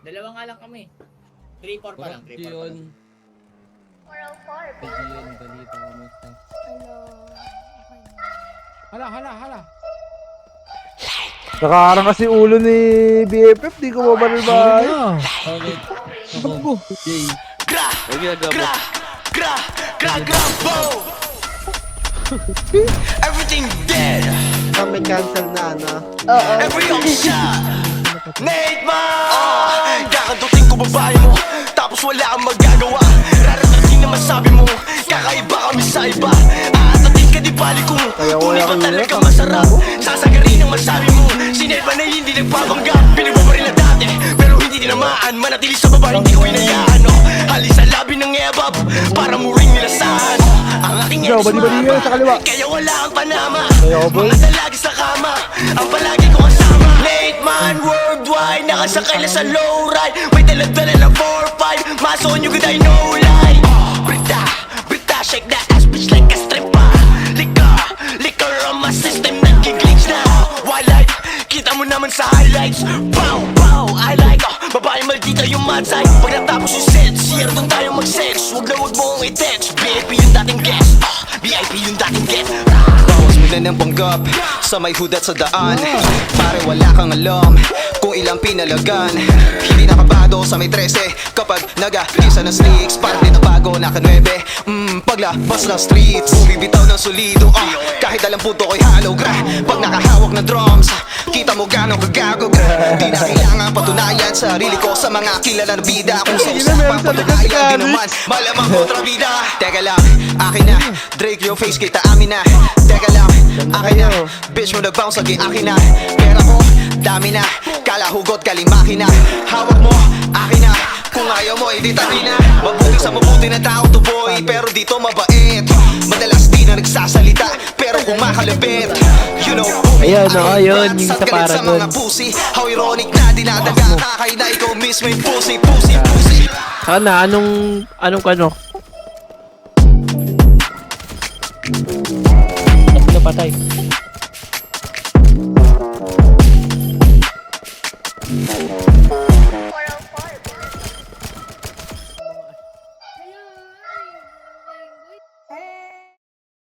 Dalawa nga lang kami. 3-4 pa lang. 3-4 pa Yun. lang. 404. Yun, balita ko mo sa... Hello. Okay. Hala. Nakaharang kasi ulo ni BFF, di ko mabaril ba? Bakit? Ako. Jay. Huwag ginagawa. Everything dead. May cancel na, ano? Oo. Every shot. Nate man. Kakantutin ko babae mo. Tapos wala kang magagawa. Raratasin na masabi mo. Kakaiba kami sa iba. Aatatin ka di bali kung tunay ba talaga masarap. Sasagarin ang masabi mo. Si Nate man ay hindi nagpapanggap. Pinagbabaril na dati pero hindi tinamaan. Manatili sa baba hindi ko inayaan. Hali sa labi ng ebab para muring nilasahan. Ang aking ex mama, kaya wala ang panama. Mga dalagi sa kama, ang palagi ko kasama. Late man worldwide, nakasakay na sa low ride. May daladala na 4-5, maso nyo good I know lie. Brita, shake that ass bitch like a stripper. Liquor on my system, nag-glitch na. Wildlife, kita mo naman sa highlights. Pow, I like babae maldita yung mad side. Pag natapos yung set, siya doon tayo mag-sex. Huwag mo kong i-text. VIP yung dating guest, VIP yung dating guest. Bawas mo na ng panggap sa may hudat sa daan. Pare wala kang alam kung ilang pinalagan. Hindi nakabado sa may 13 kapag nag-isa ng slicks. Parang din na bago, naka-9 paglabas ng streets. Bibitaw ng solido, kahit alam puto ko'y hollow gra. Pag nakahawak ng drums, kita mo gano'ng kagago gra. Di na kailangan patunayan sarili ko sa mga kilala na bida. Kung sa usapang patunayan, di naman malamang kontrabida. Teka lang, akin na Drake yung face, kita amin na. Teka lang, akin na bitch mo nag-bounce, lagi akin na. Pera ko, dami na. Kala hugot, galing makina. Hawak mo, akin na. Kung ayaw mo, edi tabi na. Mabuti sa mabuti na tao to boy, pero dito mabait. Madalas di na nagsasalita, pero kumakalabit. You know who Ayan, yun, yung sa galit sa Paragon. mga pussy. How ironic na dinadaga kakay na ikaw mismo yung pussy. Sana, anong ano? Tatlo patay.